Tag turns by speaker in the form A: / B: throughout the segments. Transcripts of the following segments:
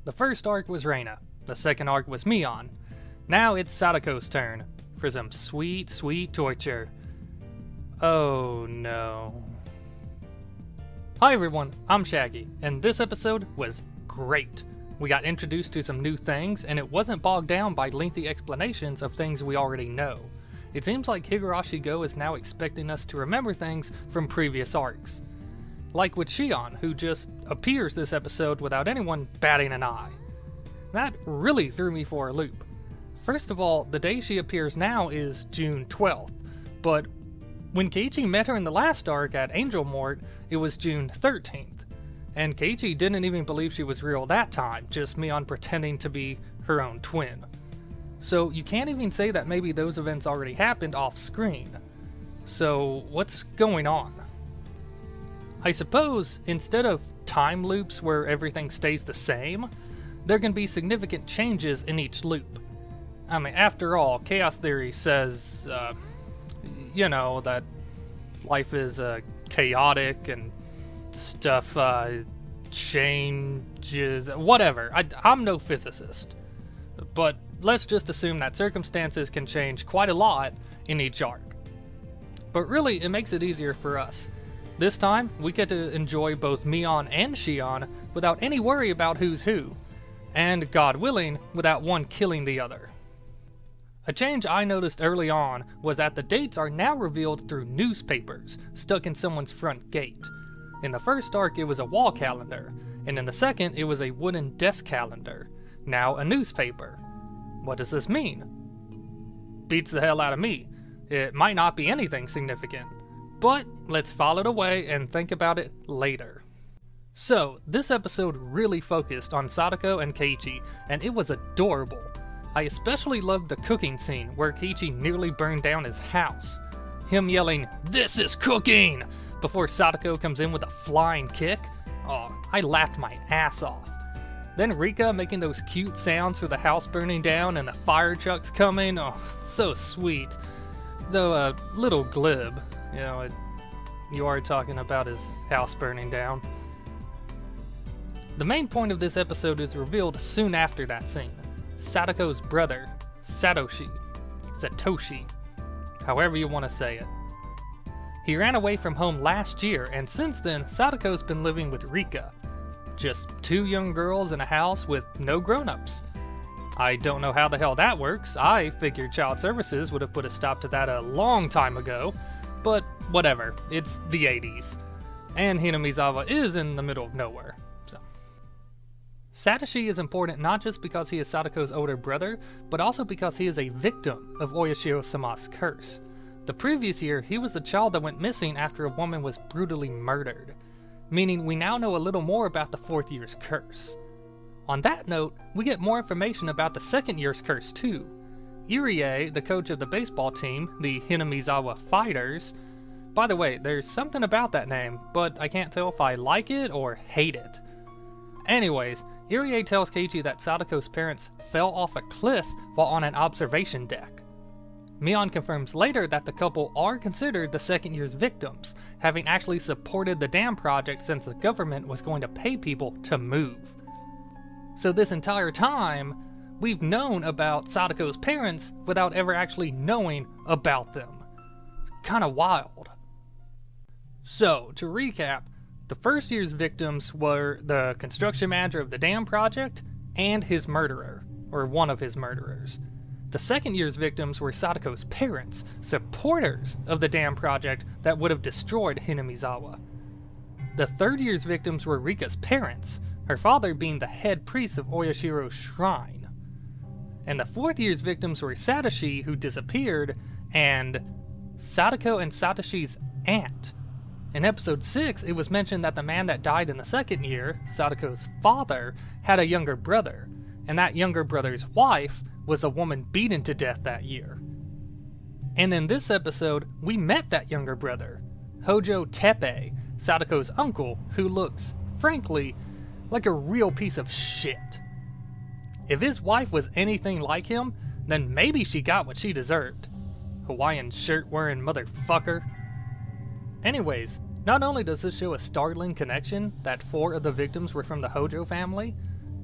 A: The first arc was Reina, the second arc was Mion. Now it's Satoko's turn for some sweet, sweet torture. Oh no. Hi everyone, I'm Shaggy, and this episode was great. We got introduced to some new things, and it wasn't bogged down by lengthy explanations of things we already know. It seems like Higurashi Go is now expecting us to remember things from previous arcs. Like with Shion, who just appears this episode without anyone batting an eye. That really threw me for a loop. First of all, the day she appears now is June 12th, but when Keiichi met her in the last arc at Angel Mort, it was June 13th. And Keiichi didn't even believe she was real that time, just Mion pretending to be her own twin. So you can't even say that maybe those events already happened off screen. So what's going on? I suppose instead of time loops where everything stays the same, there can be significant changes in each loop. I mean, after all, chaos theory says, that life is chaotic and stuff changes, whatever. I'm no physicist. But let's just assume that circumstances can change quite a lot in each arc. But really, it makes it easier for us. This time, we get to enjoy both Mion and Shion without any worry about who's who, and God willing, without one killing the other. A change I noticed early on was that the dates are now revealed through newspapers stuck in someone's front gate. In the first arc, it was a wall calendar, and in the second, it was a wooden desk calendar, now a newspaper. What does this mean? Beats the hell out of me. It might not be anything significant. But let's file it away and think about it later. So, this episode really focused on Satoko and Keiichi, and it was adorable. I especially loved the cooking scene where Keiichi nearly burned down his house. Him yelling, "This is cooking!" before Satoko comes in with a flying kick. Oh, I laughed my ass off. Then Rika making those cute sounds for the house burning down and the fire trucks coming. Oh, so sweet. Though a little glib. You are talking about his house burning down. The main point of this episode is revealed soon after that scene. Satoko's brother, Satoshi, however you want to say it. He ran away from home last year, and since then, Satoko's been living with Rika. Just two young girls in a house with no grown-ups. I don't know how the hell that works. I figured child services would have put a stop to that a long time ago. But whatever, it's the 80s. And Hinamizawa is in the middle of nowhere, so. Satoshi is important not just because he is Satoko's older brother, but also because he is a victim of Oyashiro-sama's curse. The previous year, he was the child that went missing after a woman was brutally murdered, meaning we now know a little more about the fourth year's curse. On that note, we get more information about the second year's curse too. Irie, the coach of the baseball team, the Hinamizawa Fighters. By the way, there's something about that name, but I can't tell if I like it or hate it. Anyways, Irie tells Keiichi that Satoko's parents fell off a cliff while on an observation deck. Mion confirms later that the couple are considered the second year's victims, having actually supported the dam project since the government was going to pay people to move. So this entire time, we've known about Satoko's parents without ever actually knowing about them. It's kind of wild. So, to recap, the first year's victims were the construction manager of the dam project and his murderer, or one of his murderers. The second year's victims were Satoko's parents, supporters of the dam project that would have destroyed Hinamizawa. The third year's victims were Rika's parents, her father being the head priest of Oyashiro's shrine. And the fourth year's victims were Satoshi, who disappeared, and Satoko and Satoshi's aunt. In episode 6, it was mentioned that the man that died in the second year, Satoko's father, had a younger brother, and that younger brother's wife was a woman beaten to death that year. And in this episode, we met that younger brother, Hojo Teppei, Satoko's uncle, who looks, frankly, like a real piece of shit. If his wife was anything like him, then maybe she got what she deserved. Hawaiian shirt wearing motherfucker. Anyways, not only does this show a startling connection that 4 of the victims were from the Hojo family,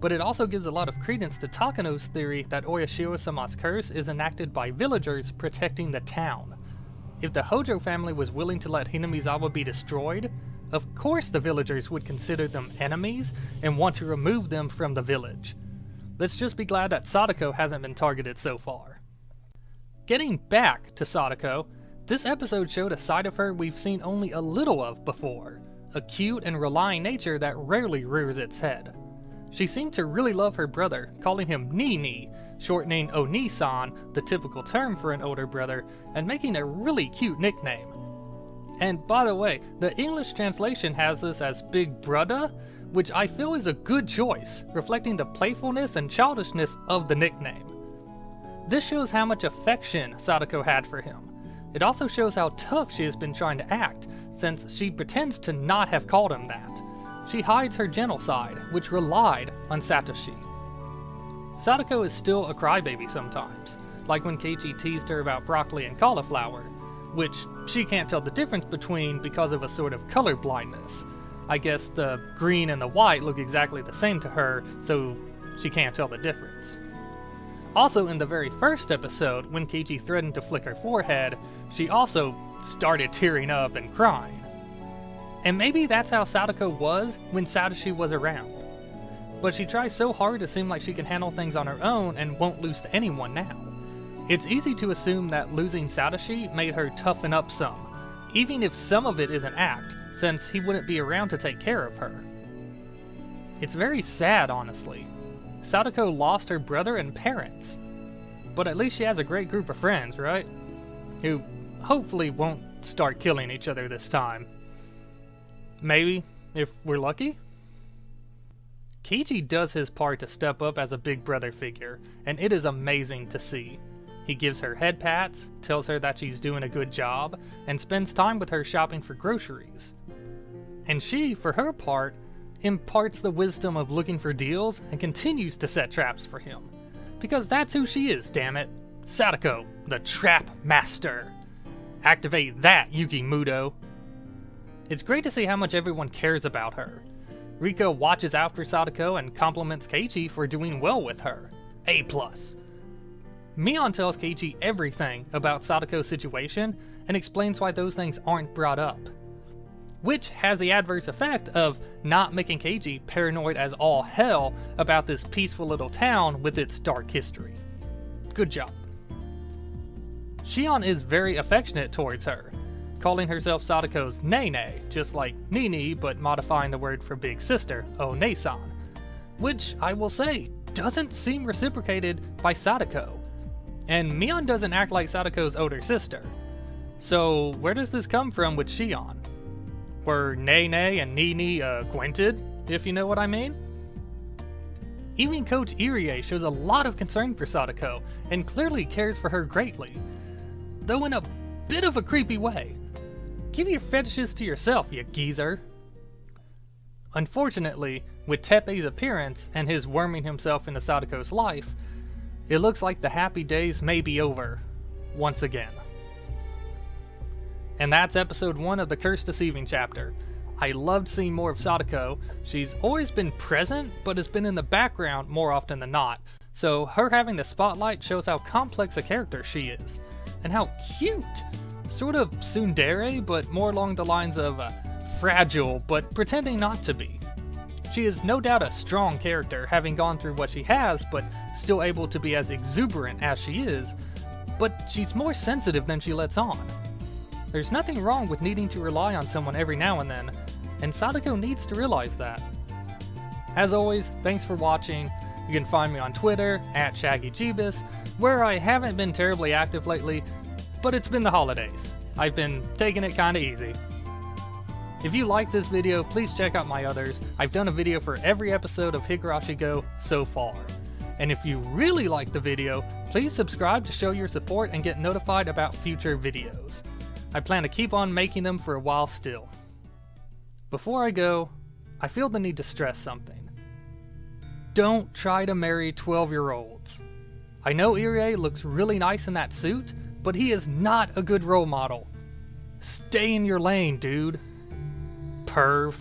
A: but it also gives a lot of credence to Takano's theory that Oyashiro-sama's curse is enacted by villagers protecting the town. If the Hojo family was willing to let Hinamizawa be destroyed, of course the villagers would consider them enemies and want to remove them from the village. Let's just be glad that Satoko hasn't been targeted so far. Getting back to Satoko, this episode showed a side of her we've seen only a little of before, a cute and relying nature that rarely rears its head. She seemed to really love her brother, calling him Ni, shortening Oni-san, the typical term for an older brother, and making a really cute nickname. And by the way, the English translation has this as Big Brudda, which I feel is a good choice, reflecting the playfulness and childishness of the nickname. This shows how much affection Satoko had for him. It also shows how tough she has been trying to act, since she pretends to not have called him that. She hides her gentle side, which relied on Satoshi. Satoko is still a crybaby sometimes, like when Keiichi teased her about broccoli and cauliflower, which she can't tell the difference between because of a sort of color blindness. I guess the green and the white look exactly the same to her, so she can't tell the difference. Also, in the very first episode, when Keiichi threatened to flick her forehead, she also started tearing up and crying. And maybe that's how Satoko was when Satoshi was around. But she tries so hard to seem like she can handle things on her own and won't lose to anyone now. It's easy to assume that losing Satoshi made her toughen up some, even if some of it is an act, since he wouldn't be around to take care of her. It's very sad, honestly. Satoko lost her brother and parents. But at least she has a great group of friends, right? Who hopefully won't start killing each other this time. Maybe, if we're lucky? Keiichi does his part to step up as a big brother figure, and it is amazing to see. He gives her head pats, tells her that she's doing a good job, and spends time with her shopping for groceries. And she, for her part, imparts the wisdom of looking for deals and continues to set traps for him. Because that's who she is, damn it. Satoko, the trap master. Activate that, Yuki Muto. It's great to see how much everyone cares about her. Rika watches after Satoko and compliments Keiichi for doing well with her. A+. Mion tells Keiichi everything about Satoko's situation and explains why those things aren't brought up. Which has the adverse effect of not making Keiichi paranoid as all hell about this peaceful little town with its dark history. Good job. Shion is very affectionate towards her, calling herself Satoko's Nene, just like Nini, but modifying the word for big sister, One-san, which I will say doesn't seem reciprocated by Satoko. And Mion doesn't act like Satoko's older sister. So where does this come from with Shion? Were Nene and Nini acquainted, if you know what I mean? Even Coach Irie shows a lot of concern for Satoko, and clearly cares for her greatly. Though in a bit of a creepy way. Keep your fetishes to yourself, you geezer. Unfortunately, with Teppei's appearance and his worming himself into Satoko's life, it looks like the happy days may be over, once again. And that's episode 1 of the Curse-Deceiving Chapter. I loved seeing more of Satoko. She's always been present, but has been in the background more often than not, so her having the spotlight shows how complex a character she is, and how cute! Sort of tsundere, but more along the lines of fragile, but pretending not to be. She is no doubt a strong character, having gone through what she has, but still able to be as exuberant as she is, but she's more sensitive than she lets on. There's nothing wrong with needing to rely on someone every now and then, and Satoko needs to realize that. As always, thanks for watching. You can find me on Twitter, @ShaggyJebus, where I haven't been terribly active lately, but it's been the holidays. I've been taking it kinda easy. If you like this video, please check out my others. I've done a video for every episode of Higurashi Go so far. And if you really like the video, please subscribe to show your support and get notified about future videos. I plan to keep on making them for a while still. Before I go, I feel the need to stress something. Don't try to marry 12-year-olds. I know Irie looks really nice in that suit, but he is not a good role model. Stay in your lane, dude. Perv.